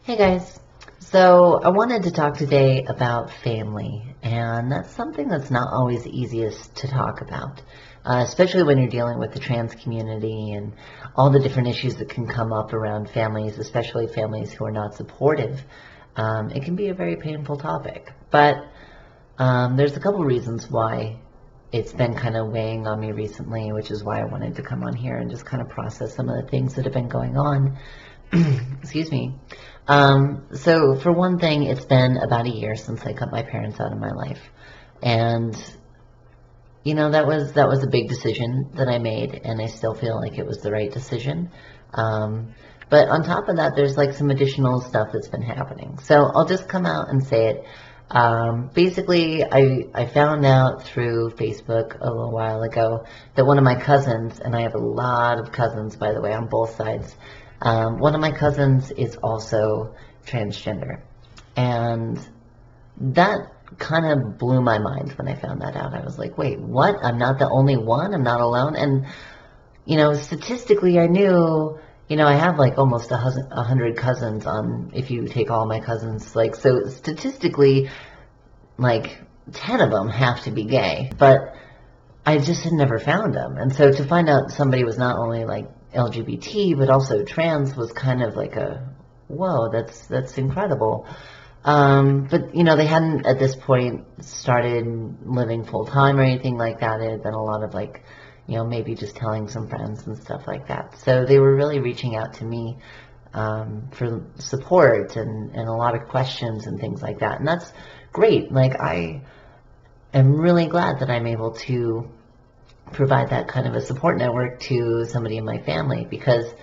Hey guys, so I wanted to talk today about family, and that's something that's not always the easiest to talk about, especially when you're dealing with the trans community and all the different issues that can come up around families, especially families who are not supportive. It can be a very painful topic, but there's a couple reasons why it's been kind of weighing on me recently, which is why I wanted to come on here and just kind of process some of the things that have been going on. Excuse me. So for one thing, it's been about a year since I cut my parents out of my life. And that was a big decision that I made, and I still feel like it was the right decision. But on top of that, there's like some additional stuff that's been happening. So I'll just come out and say it. Basically, I found out through Facebook a little while ago that one of my cousins, and I have a lot of cousins, by the way, on both sides. One of my cousins is also transgender. And that kind of blew my mind when I found that out. I was like, wait, what? I'm not the only one? I'm not alone? And, statistically, I knew, I have like almost 100 cousins on, if you take all my cousins, like, so statistically, like 10 of them have to be gay. But I just had never found them. And so to find out somebody was not only like LGBT, but also trans was kind of like a, whoa, that's incredible. But they hadn't at this point started living full time or anything like that. It had been a lot of like, maybe just telling some friends and stuff like that. So they were really reaching out to me for support and a lot of questions and things like that. And that's great. Like, I am really glad that I'm able to provide that kind of a support network to somebody in my family, because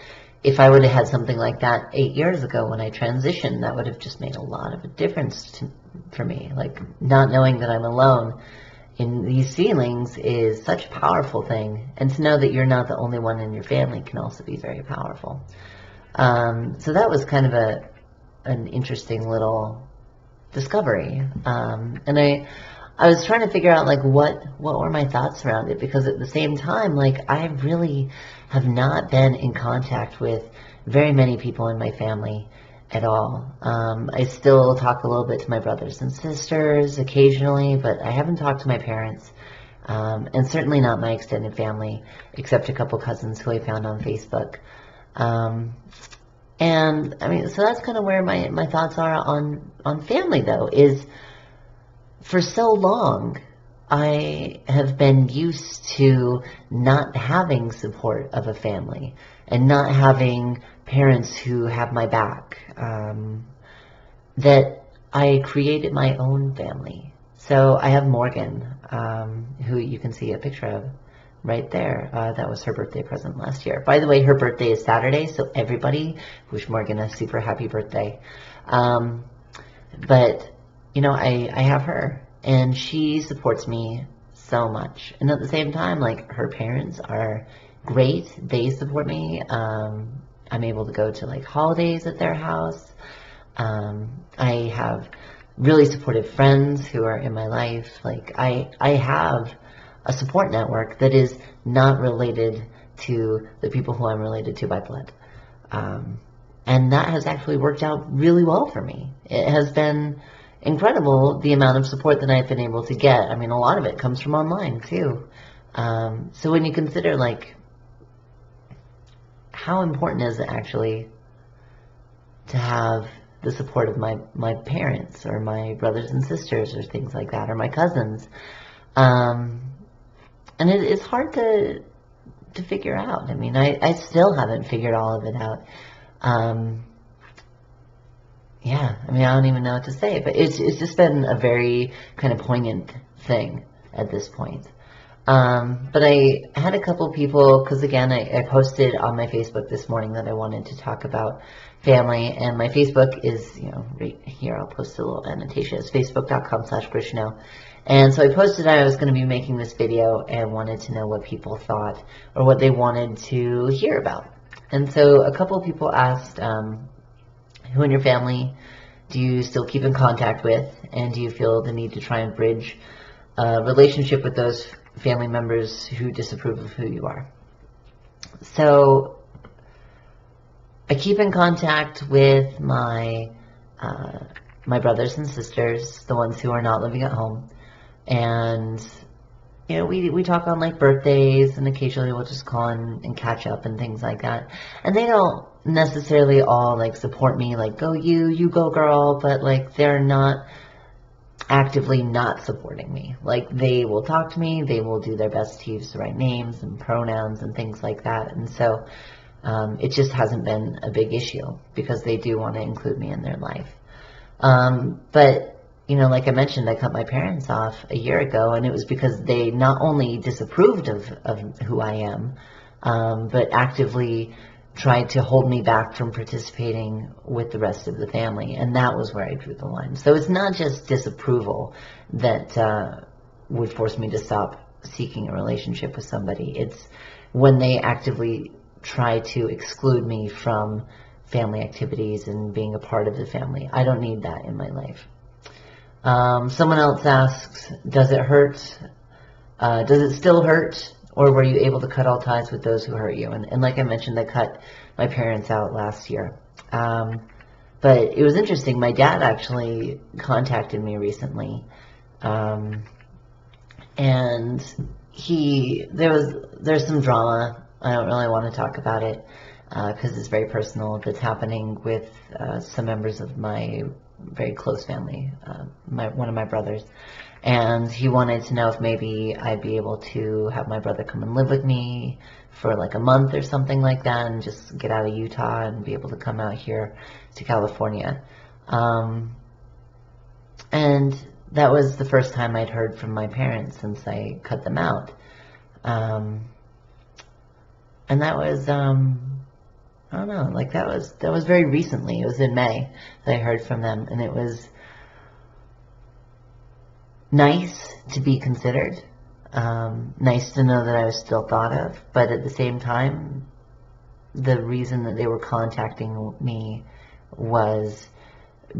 if I would have had something like that 8 years ago when I transitioned, that would have just made a lot of a difference for me. Like, not knowing that I'm alone in these feelings is such a powerful thing, and to know that you're not the only one in your family can also be very powerful. So that was kind of an interesting little discovery, and I was trying to figure out like what were my thoughts around it, because at the same time, like, I really have not been in contact with very many people in my family at all. I still talk a little bit to my brothers and sisters occasionally, but I haven't talked to my parents, and certainly not my extended family, except a couple cousins who I found on Facebook. And I mean, so that's kind of where my thoughts are on family, though, is for so long, I have been used to not having support of a family and not having parents who have my back, that I created my own family. So I have Morgan, who you can see a picture of right there. That was her birthday present last year. By the way, her birthday is Saturday, so everybody wish Morgan a super happy birthday. But I have her, and she supports me so much. And at the same time, like, her parents are great. They support me. I'm able to go to like holidays at their house. I have really supportive friends who are in my life. Like, I have a support network that is not related to the people who I'm related to by blood. And that has actually worked out really well for me. It has been incredible, the amount of support that I've been able to get. I mean, a lot of it comes from online too. So when you consider like how important is it actually to have the support of my parents or my brothers and sisters or things like that, or my cousins, and it's hard to figure out. I mean, I still haven't figured all of it out. Yeah, I mean, I don't even know what to say, but it's just been a very kind of poignant thing at this point. But I had a couple people, because again, I posted on my Facebook this morning that I wanted to talk about family, and my Facebook is, right here. I'll post a little annotation. It's facebook.com/Grishno. And so I posted I was going to be making this video and wanted to know what people thought or what they wanted to hear about. And so a couple people asked, who in your family do you still keep in contact with, and do you feel the need to try and bridge a relationship with those family members who disapprove of who you are? So I keep in contact with my brothers and sisters, the ones who are not living at home, and we talk on like birthdays, and occasionally we'll just call and catch up and things like that. And they don't necessarily all like support me, like go you go girl, but like they're not actively not supporting me. Like they will talk to me, they will do their best to use the right names and pronouns and things like that. And so it just hasn't been a big issue because they do want to include me in their life. But like I mentioned, I cut my parents off a year ago, and it was because they not only disapproved of who I am, but actively tried to hold me back from participating with the rest of the family, and that was where I drew the line. So it's not just disapproval that would force me to stop seeking a relationship with somebody. It's when they actively try to exclude me from family activities and being a part of the family. I don't need that in my life. Someone else asks, does it hurt? Does it still hurt? Or were you able to cut all ties with those who hurt you? And like I mentioned, I cut my parents out last year. But it was interesting. My dad actually contacted me recently. And there's some drama. I don't really want to talk about it because it's very personal, that's happening with some members of my very close family, one of my brothers. And he wanted to know if maybe I'd be able to have my brother come and live with me for like a month or something like that, and just get out of Utah and be able to come out here to California. And that was the first time I'd heard from my parents since I cut them out. And that was, I don't know, like that was very recently. It was in May that I heard from them, and it was nice to be considered, nice to know that I was still thought of, but at the same time, the reason that they were contacting me was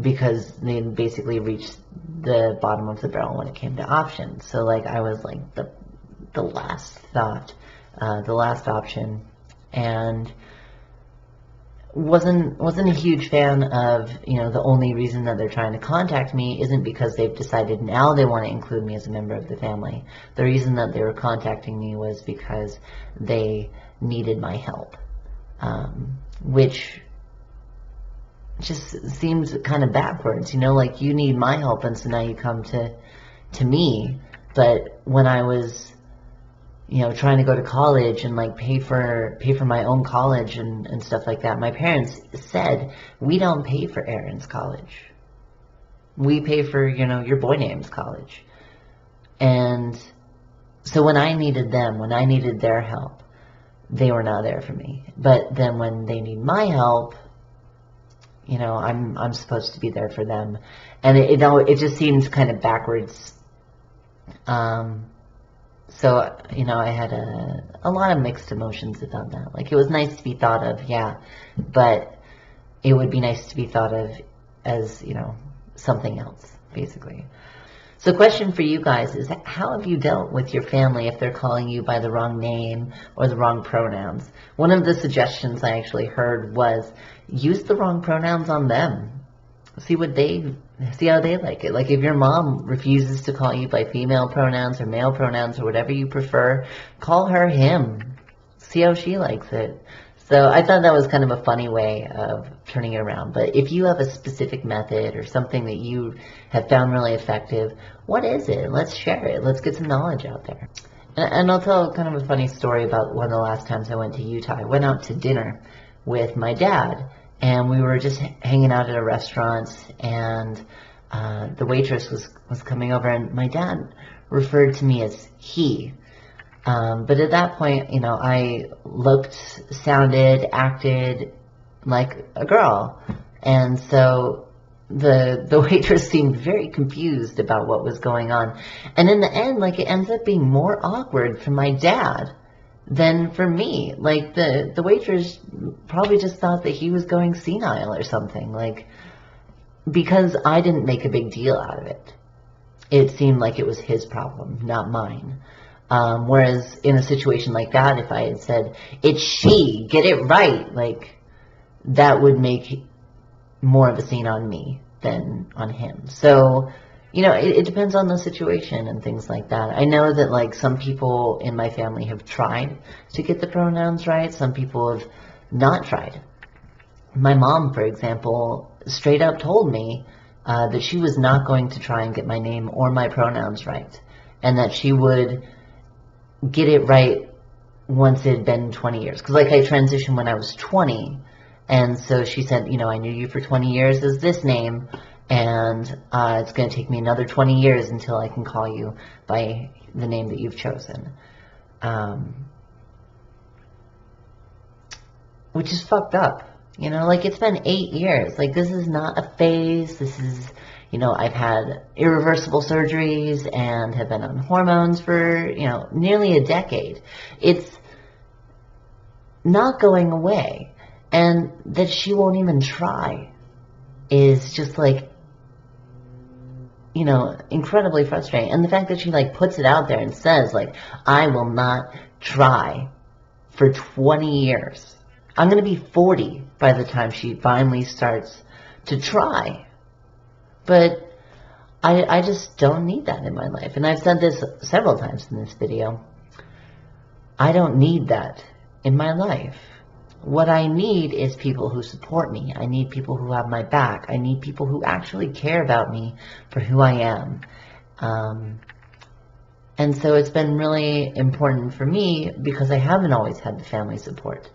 because they basically reached the bottom of the barrel when it came to options. So like I was like the last thought, the last option, and wasn't a huge fan of, the only reason that they're trying to contact me isn't because they've decided now they want to include me as a member of the family. The reason that they were contacting me was because they needed my help, which just seems kind of backwards, like you need my help, and so now you come to me. But when I was trying to go to college and like pay for my own college and stuff like that, my parents said, we don't pay for Aaron's college. We pay for, your boy name's college. And so when I needed them, when I needed their help, they were not there for me. But then when they need my help, I'm supposed to be there for them. And it just seems kind of backwards. So, I had a lot of mixed emotions about that. Like, it was nice to be thought of, yeah, but it would be nice to be thought of as, something else, basically. So question for you guys is, how have you dealt with your family if they're calling you by the wrong name or the wrong pronouns? One of the suggestions I actually heard was, use the wrong pronouns on them. See how they like it. Like if your mom refuses to call you by female pronouns or male pronouns or whatever you prefer, call her him. See how she likes it. So I thought that was kind of a funny way of turning it around. But if you have a specific method or something that you have found really effective, what is it? Let's share it. Let's get some knowledge out there. And I'll tell kind of a funny story about one of the last times I went to Utah. I went out to dinner with my dad, and we were just hanging out at a restaurant, and the waitress was coming over, and my dad referred to me as he. But at that point, I looked, sounded, acted like a girl. And so the waitress seemed very confused about what was going on. And in the end, like, it ends up being more awkward for my dad than for me. Like, the waitress probably just thought that he was going senile or something, like, because I didn't make a big deal out of it. It seemed like it was his problem, not mine. Whereas in a situation like that, if I had said, it's she, get it right, like, that would make more of a scene on me than on him. So, you know, it depends on the situation and things like that. I know that, like, some people in my family have tried to get the pronouns right. Some people have not tried. My mom, for example, straight up told me that she was not going to try and get my name or my pronouns right, and that she would get it right once it had been 20 years. Because, like, I transitioned when I was 20, and so she said, you know, I knew you for 20 years as this name, and it's going to take me another 20 years until I can call you by the name that you've chosen. Which is fucked up. You know, like, it's been 8 years. Like, this is not a phase. This is, you know, I've had irreversible surgeries and have been on hormones for, you know, nearly a decade. It's not going away. And that she won't even try is just, like, you know, incredibly frustrating. And the fact that she, like, puts it out there and says, like, I will not try for 20 years. I'm going to be 40 by the time she finally starts to try. But I just don't need that in my life. And I've said this several times in this video. I don't need that in my life. What I need is people who support me. I need people who have my back. I need people who actually care about me for who I am. And so it's been really important for me, because I haven't always had the family support,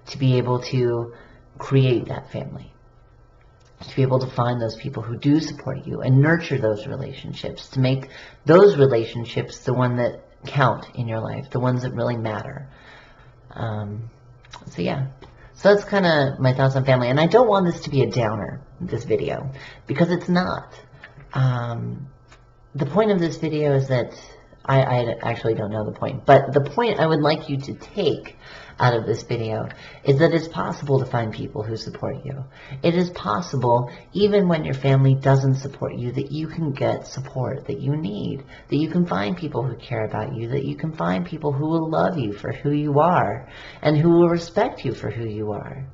to be able to create that family, to be able to find those people who do support you and nurture those relationships, to make those relationships the one that count in your life, the ones that really matter. So yeah, so that's kind of my thoughts on family. And I don't want this to be a downer, this video, because it's not. The point of this video is that I actually don't know the point, but the point I would like you to take out of this video is that it's possible to find people who support you. It is possible, even when your family doesn't support you, that you can get support that you need, that you can find people who care about you, that you can find people who will love you for who you are and who will respect you for who you are.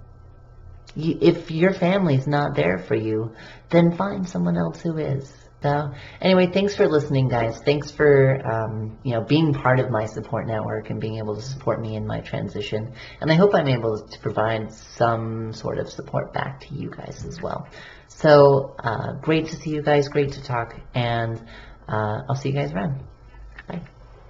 If your family's not there for you, then find someone else who is. So anyway, thanks for listening, guys. Thanks for you know, being part of my support network and being able to support me in my transition. And I hope I'm able to provide some sort of support back to you guys as well. So great to see you guys. Great to talk. And I'll see you guys around. Bye.